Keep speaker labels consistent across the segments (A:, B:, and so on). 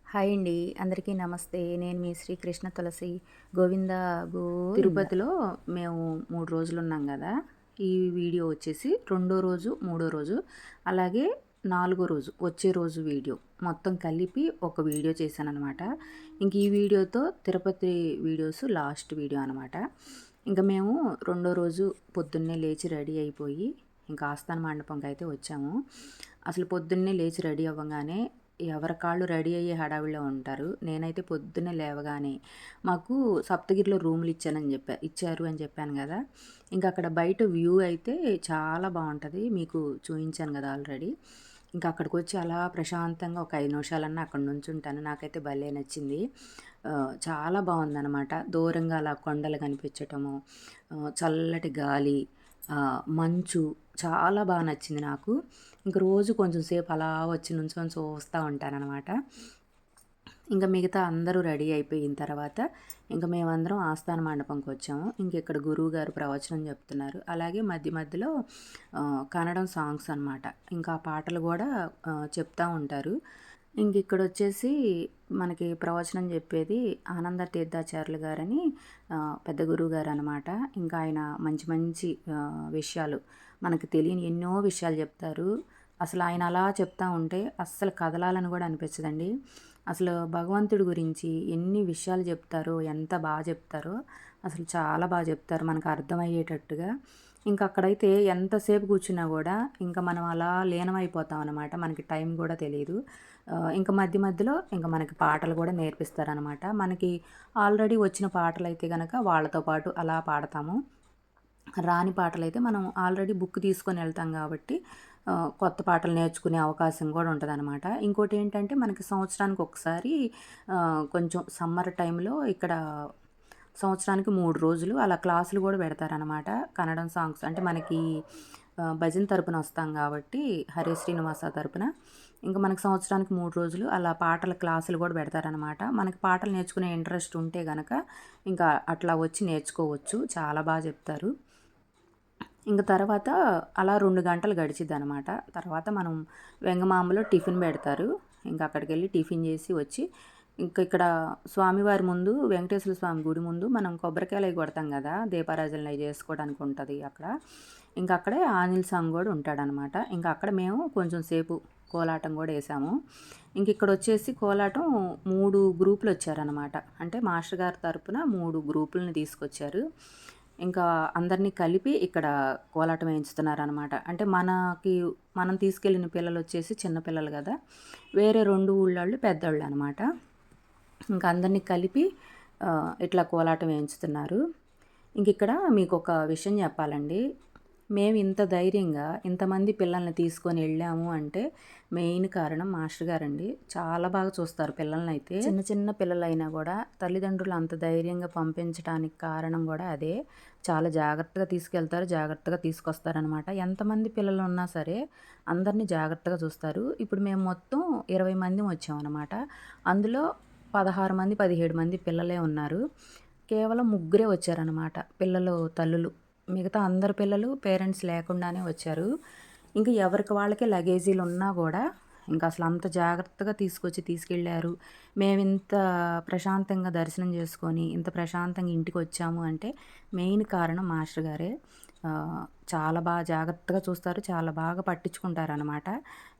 A: Hi అండి. అందరికీ నమస్తే. నేను మీ శ్రీకృష్ణ తులసి. గోవింద తిరుపతిలో మేము 3 రోజులున్నాం గదా! ఈ వీడియో వచ్చేసి రెండో రోజు, మూడో రోజు, అలాగే నాలుగో రోజు, వచ్చే రోజు వీడియో మొత్తం కలిపి ఒక వీడియో చేశాననమాట. ఇంక ఈ వీడియోతో తిరుపతి వీడియోస్ లాస్ట్ వీడియో అనమాట. ఇంక మేము రెండో రోజు పొద్దున్నే లేచి రెడీ అయిపోయి ఇంకా ఆస్థాన మండపంకైతే వచ్చాము. అసలు పొద్దున్నే లేచి రెడీ అవ్వంగానే ఎవరి కాళ్ళు రెడీ అయ్యే హడావిడిలో ఉంటారు. నేనైతే పొద్దున్నే లేవగానే మాకు సప్తగిరిలో రూములు ఇచ్చారు అని చెప్పాను కదా! ఇంకా అక్కడ బయట వ్యూ అయితే చాలా బావుంటది. మీకు చూయించాను కదా ఆల్రెడీ. ఇంకా అక్కడికొచ్చి అలా ప్రశాంతంగా ఒక 5 నిమిషాలన్నా అక్కడ నుంచుంటాను. నాకైతే భలే నచ్చింది. చాలా బావుందనమాట. దూరంగా అలా కొండలు కనిపించటము, చల్లటి గాలి, మంచు చాలా బా నచ్చింది నాకు. ఇంక రోజు కొంచెం సేపు అలా వచ్చి నుంచొని చూస్తా ఉంటాననమాట. ఇంక మిగతా అందరూ రెడీ అయిపోయిన తర్వాత ఇంక మేమందరం ఆస్థాన మండపంకొచ్చాము. ఇంకిక్కడ గురువుగారు ప్రవచనం చెప్తున్నారు. అలాగే మధ్య మధ్యలో కన్నడం సాంగ్స్ అనమాట. ఇంకా ఆ పాటలు గూడా చెప్తా ఉంటారు. ఇంకిక్కడొచ్చేసి మనకి ప్రవచనం చెప్పేది ఆనంద తీర్థాచార్యులు గారని పెద్ద గురువుగారనమాట. ఇంకా ఆయన మంచి మంచి విషయాలు మనకు తెలియని ఎన్నో విషయాలు చెప్తారు. అసలు ఆయన అలా చెప్తా ఉంటే అస్సలు కదలాలని కూడా అనిపించదండి. అసలు భగవంతుడి గురించి ఎన్ని విషయాలు చెప్తారో, ఎంత బాగా చెప్తారో అసలు చాలా బాగా చెప్తారు మనకు అర్థమయ్యేటట్టుగా. ఇంక అక్కడైతే ఎంతసేపు కూర్చున్నా కూడా ఇంకా మనం అలా లీనమైపోతాం అనమాట. మనకి టైం కూడా తెలీదు. ఇంక మధ్య మధ్యలో ఇంక మనకి పాటలు కూడా నేర్పిస్తారనమాట. మనకి ఆల్రెడీ వచ్చిన పాటలైతే గనక వాళ్ళతో పాటు అలా పాడతాము. రాని పాటలైతే మనం ఆల్రెడీ బుక్ తీసుకొని వెళ్తాం కాబట్టి కొత్త పాటలు నేర్చుకునే అవకాశం కూడా ఉంటదనమాట. ఇంకోటేంటంటే మనకి సంవత్సరానికి ఒకసారి కొంచెం సమ్మర్ టైంలో ఇక్కడ సంవత్సరానికి 3 రోజులు అలా క్లాసులు కూడా పెడతారనమాట. కన్నడం సాంగ్స్ అంటే మనకి భజన తరపున వస్తాం కాబట్టి హరే శ్రీనివాస తరపున ఇంక మనకి సంవత్సరానికి 3 రోజులు అలా పాటల క్లాసులు కూడా పెడతారనమాట. మనకి పాటలు నేర్చుకునే ఇంట్రెస్ట్ ఉంటే గనక ఇంకా అట్లా వచ్చి నేర్చుకోవచ్చు. చాలా బాగా చెప్తారు. ఇంక తర్వాత అలా 2 గంటలు గడిచిద్దనమాట. తర్వాత మనం వెంగమాంబలో టిఫిన్ పెడతారు. ఇంక అక్కడికెళ్ళి టిఫిన్ చేసి వచ్చి ఇంక ఇక్కడ స్వామివారి ముందు వెంకటేశ్వర స్వామి గుడి ముందు మనం కొబ్బరికాయలవి కొడతాం కదా! దీపారాజనలవి చేసుకోవడానికి ఉంటది అక్కడ. ఇంక అక్కడే ఆంజనేయ స్వామి కూడా ఉంటాడనమాట. ఇంక అక్కడ మేము కొంచెం సేపు కోలాటం కూడా ఏసాము. ఇంకిక్కడొచ్చేసి కోలాటం 3 గ్రూపులొచ్చారనమాట. అంటే మాస్టర్ గారి తరపున 3 గ్రూపులని తీసుకొచ్చారు. ఇంకా అందరినీ కలిపి ఇక్కడ కోలాటం వేయించుతున్నారనమాట. అంటే మనం తీసుకెళ్ళిన పిల్లలొచ్చేసి చిన్న పిల్లలు గదా! వేరే 2 ఊళ్ళోళ్ళు పెద్దోళ్ళనమాట. ఇంక అందరినీ కలిపి ఇట్లా కోలాటం వేయించుతున్నారు. ఇంకిక్కడ మీకొక విషయం చెప్పాలండి. మేము ఇంత ధైర్యంగా ఇంతమంది పిల్లల్ని తీసుకొని వెళ్ళాము అంటే మెయిన్ కారణం మాస్టర్ గారండి. చాలా బాగా చూస్తారు పిల్లలనైతే. చిన్న చిన్న పిల్లలైనా కూడా తల్లిదండ్రులు అంత ధైర్యంగా పంపించడానికి కారణం కూడా అదే. చాలా జాగ్రత్తగా తీసుకెళ్తారు, జాగ్రత్తగా తీసుకొస్తారనమాట. ఎంతమంది పిల్లలు ఉన్నా సరే అందరినీ జాగ్రత్తగా చూస్తారు. ఇప్పుడు మేము మొత్తం 20 మంది వచ్చామన్నమాట. అందులో 16 మంది, 17 మంది పిల్లలే ఉన్నారు. కేవలం ముగ్గురే వచ్చారనమాట పిల్లలు తల్లులు. మిగతా అందరు పిల్లలు పేరెంట్స్ లేకుండానే వచ్చారు. ఇంక ఎవరికి వాళ్ళకే లగేజీలు ఉన్నా గూడా ఇంక అసలు అంత జాగ్రత్తగా తీసుకెళ్లారు. మేమింత ప్రశాంతంగా దర్శనం చేసుకొని, ఇంత ప్రశాంతంగా ఇంటికొచ్చాము అంటే మెయిన్ కారణం మాస్టర్ గారే. చాలా బాగా జాగ్రత్తగా చూస్తారు. చాలా బాగా పట్టించుకుంటారనమాట.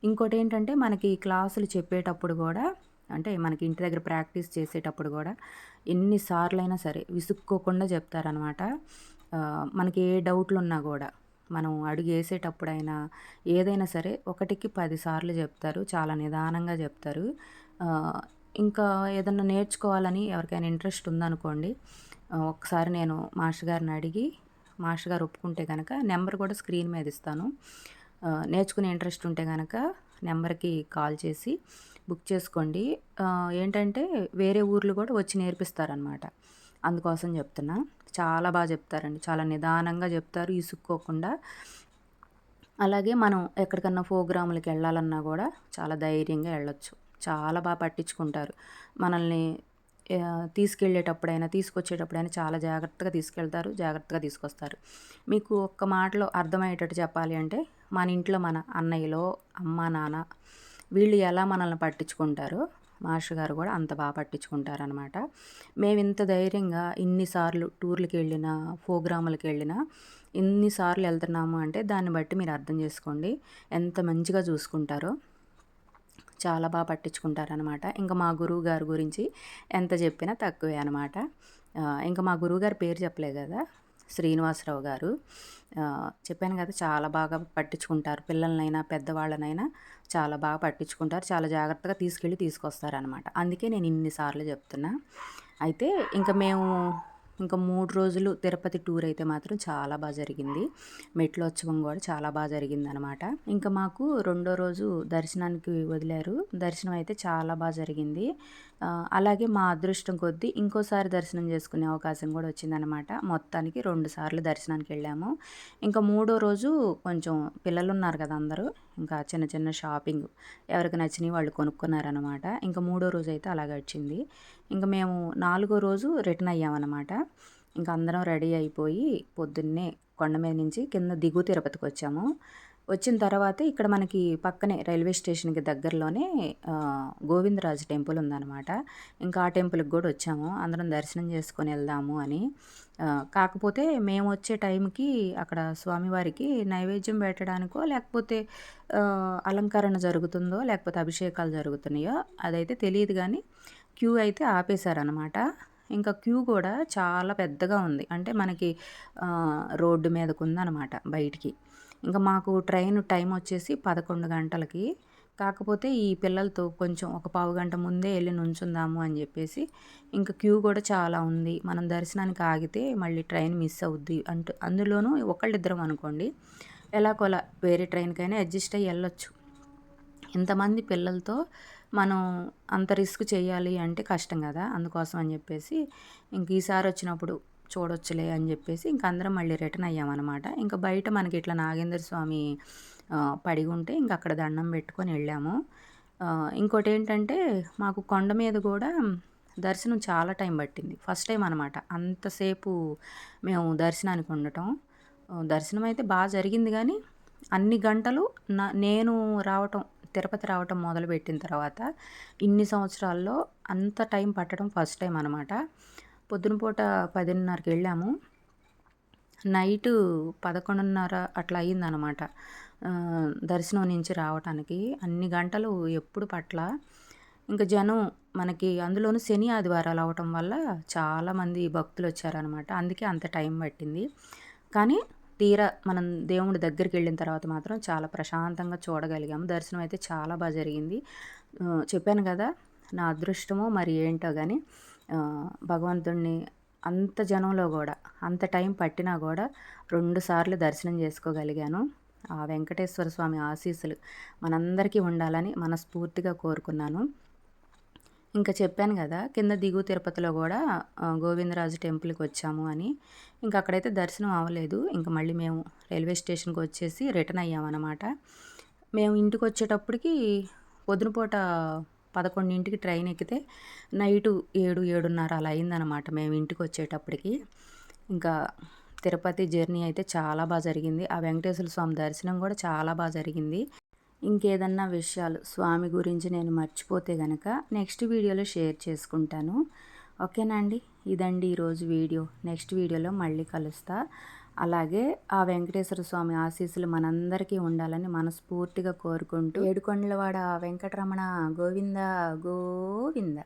A: ఇంకోటేంటంటే మనకి క్లాసులు చెప్పేటప్పుడు గూడా అంటే మనకి ఇంటి దగ్గర ప్రాక్టీస్ చేసేటప్పుడు గూడా ఎన్ని సార్లైనా సరే విసుక్కోకుండా చెప్తారనమాట. మనకి ఏ డౌట్లున్నా గూడా మనం అడుగేసేటప్పుడైనా ఏదైనా సరే ఒకటికి 10 సార్లు చెప్తారు. చాలా నిదానంగా చెప్తారు. ఇంకా ఏదన్నా నేర్చుకోవాలని ఎవరికైనా ఇంట్రెస్ట్ ఉందనుకోండి, ఒకసారి నేను మాస్టర్ గారిని అడిగి మాస్టర్ గారు ఒప్పుకుంటే గనక నెంబర్ కూడా స్క్రీన్ మీద ఇస్తాను. నేర్చుకునే ఇంట్రెస్ట్ ఉంటే గనక నెంబర్‌కి కాల్ చేసి బుక్ చేసుకోండి. ఏంటంటే వేరే ఊర్లు కూడా వచ్చి నేర్పిస్తారనమాట. అందుకోసం చెప్తున్నా. చాలా బాగా చెప్తారండి. చాలా నిదానంగా చెప్తారు ఇసుక్కోకుండా. అలాగే మనం ఎక్కడికన్నా ప్రోగ్రాములకెళ్ళాలన్నా గూడా చాలా ధైర్యంగా ఎళ్ళొచ్చు. చాలా బా పట్టించుకుంటారు. మనల్ని తీసుకెళ్ళేటప్పుడైనా, తీసుకొచ్చేటప్పుడైనా చాలా జాగ్రత్తగా తీసుకెళ్తారు. జాగ్రత్తగా తీసుకొస్తారు. మీకు ఒక్క మాటలో అర్థమయ్యేటట్టు చెప్పాలి అంటే, మన ఇంట్లో మన అన్నయ్యలో, అమ్మ, నాన్న వీళ్ళు ఎలా మనల్ని పట్టించుకుంటారో మాస్టర్ గారు కూడా అంత బాగా పట్టించుకుంటారనమాట. మేము ఇంత ధైర్యంగా ఇన్నిసార్లు టూర్లకి వెళ్ళినా, ప్రోగ్రాములకి వెళ్ళినా ఇన్నిసార్లు వెళ్తున్నాము అంటే దాన్ని బట్టి మీరు అర్థం చేసుకోండి ఎంత మంచిగా చూసుకుంటారో. చాలా బాగా పట్టించుకుంటారనమాట. ఇంకా మా గురువు గారి గురించి ఎంత చెప్పినా తక్కువే అనమాట. ఇంకా మా గురువుగారి పేరు చెప్పలే కదా, శ్రీనివాసరావు గారు. చెప్పాను కదా, చాలా బాగా పట్టించుకుంటారు. పిల్లలనైనా పెద్దవాళ్ళనైనా చాలా బాగా పట్టించుకుంటారు. చాలా జాగ్రత్తగా తీసుకెళ్ళి తీసుకొస్తారనమాట. అందుకే నేను ఇన్ని సార్లు చెప్తున్నా. అయితే ఇంకా 3 రోజులు తిరుపతి టూర్ అయితే మాత్రం చాలా బాగా జరిగింది. మెట్లోత్సవం కూడా చాలా బాగా జరిగిందనమాట. ఇంకా మాకు రెండో రోజు దర్శనానికి వదిలారు. దర్శనం అయితే చాలా బాగా జరిగింది. అలాగే మా అదృష్టం కొద్దీ ఇంకోసారి దర్శనం చేసుకునే అవకాశం కూడా వచ్చిందనమాట. మొత్తానికి 2 సార్లు దర్శనానికి వెళ్ళాము. ఇంకా మూడో రోజు కొంచెం పిల్లలున్నారు కదా అందరూ, ఇంకా చిన్న చిన్న షాపింగ్ ఎవరికి నచ్చినవి వాళ్ళు కొనుక్కున్నారనమాట. ఇంకా మూడో రోజు అయితే అలా గడిచింది. ఇంకా మేము 4గో రోజు రిటర్న్ అయ్యామన్నమాట. ఇంకా అందరం రెడీ అయిపోయి పొద్దున్నే కొండ మీద నుంచి కింద దిగువ తిరుపతికి వచ్చాము. వచ్చిన తర్వాత ఇక్కడ మనకి పక్కనే రైల్వే స్టేషన్కి దగ్గరలోనే గోవిందరాజు టెంపుల్ ఉందన్నమాట. ఇంకా ఆ టెంపుల్కి కూడా వచ్చాము, అందరం దర్శనం చేసుకొని వెళ్దాము అని. కాకపోతే మేము వచ్చే టైంకి అక్కడ స్వామివారికి నైవేద్యం పెట్టడానికో లేకపోతే అలంకరణ జరుగుతుందో లేకపోతే అభిషేకాలు జరుగుతున్నాయో అదైతే తెలియదు, కానీ క్యూ అయితే ఆపేశారనమాట. ఇంకా క్యూ కూడా చాలా పెద్దగా ఉంది, అంటే మనకి రోడ్డు మీదకు ఉందన్నమాట బయటికి. ఇంకా మాకు ట్రైన్ టైం వచ్చేసి 11 గంటలకి. కాకపోతే ఈ పిల్లలతో కొంచెం ఒక పావు గంట ముందే వెళ్ళి నుంచుందాము అని చెప్పేసి ఇంకా క్యూ కూడా చాలా ఉంది. మనం దర్శనానికి ఆగితే మళ్ళీ ట్రైన్ మిస్ అవుద్ది అందులోనూ ఒకళ్ళిద్దరం అనుకోండి, ఎలాగోలా వేరే ట్రైన్కైనా అడ్జస్ట్ అయ్యి వెళ్ళొచ్చు. ఇంతమంది పిల్లలతో మనం అంత రిస్క్ చేయాలి అంటే కష్టం కదా. అందుకోసం అని చెప్పేసి ఇంక ఈసారి వచ్చినప్పుడు చూడొచ్చులే అని చెప్పేసి ఇంక అందరం మళ్ళీ రిటర్న్ అయ్యామన్నమాట. ఇంకా బయట మనకి ఇట్లా నాగేంద్ర స్వామి పడిగి ఉంటే ఇంక అక్కడ దండం పెట్టుకొని వెళ్ళాము. ఇంకోటి ఏంటంటే మాకు కొండ మీద కూడా దర్శనం చాలా టైం పట్టింది. ఫస్ట్ టైం అనమాట అంతసేపు మేము దర్శనానికి ఉండటం. దర్శనం అయితే బాగా జరిగింది, కానీ అన్ని గంటలు నేను తిరుపతి రావటం మొదలుపెట్టిన తర్వాత ఇన్ని సంవత్సరాల్లో అంత టైం పట్టడం ఫస్ట్ టైం అనమాట. పొద్దున పూట 10:30కి వెళ్ళాము, నైటు 11:30 అట్లా అయ్యిందనమాట దర్శనం నుంచి రావటానికి. అన్ని గంటలు ఎప్పుడు పట్ల. ఇంకా జనం మనకి అందులోనూ శని ఆదివారాలు అవటం వల్ల చాలామంది భక్తులు వచ్చారనమాట. అందుకే అంత టైం పట్టింది. కానీ తీరా మనం దేవుడి దగ్గరికి వెళ్ళిన తర్వాత మాత్రం చాలా ప్రశాంతంగా చూడగలిగాము. దర్శనం అయితే చాలా బాగా జరిగింది. చెప్పాను కదా, నా అదృష్టమో మరి ఏంటో కానీ భగవంతుడిని అంత జనంలో కూడా అంత టైం పట్టినా కూడా 2 సార్లు దర్శనం చేసుకోగలిగాను. ఆ వెంకటేశ్వర స్వామి ఆశీస్సులు మనందరికీ ఉండాలని మనస్ఫూర్తిగా కోరుకున్నాను. ఇంకా చెప్పాను కదా, కింద దిగువ తిరుపతిలో కూడా గోవిందరాజు టెంపుల్కి వచ్చాము అని. ఇంకా అక్కడైతే దర్శనం అవ్వలేదు. ఇంకా మళ్ళీ మేము రైల్వే స్టేషన్కి వచ్చేసి రిటర్న్ అయ్యామన్నమాట. మేము ఇంటికి వచ్చేటప్పటికి పొద్దునపూట 11కి ట్రైన్ ఎక్కితే నైటు 7:30 అలా అయిందనమాట మేము ఇంటికి వచ్చేటప్పటికి. ఇంకా తిరుపతి జర్నీ అయితే చాలా బాగా జరిగింది. ఆ వెంకటేశ్వర స్వామి దర్శనం కూడా చాలా బాగా జరిగింది. ఇంకేదన్నా విషయాలు స్వామి గురించి నేను మర్చిపోతే గనక నెక్స్ట్ వీడియోలో షేర్ చేసుకుంటాను. ఓకేనా అండి? ఇదండి ఈరోజు వీడియో. నెక్స్ట్ వీడియోలో మళ్ళీ కలుస్తా. అలాగే ఆ వెంకటేశ్వర స్వామి ఆశీస్సులు మనందరికీ ఉండాలని మనస్ఫూర్తిగా కోరుకుంటూ, ఏడుకొండలవాడ వెంకటరమణ గోవింద గోవింద.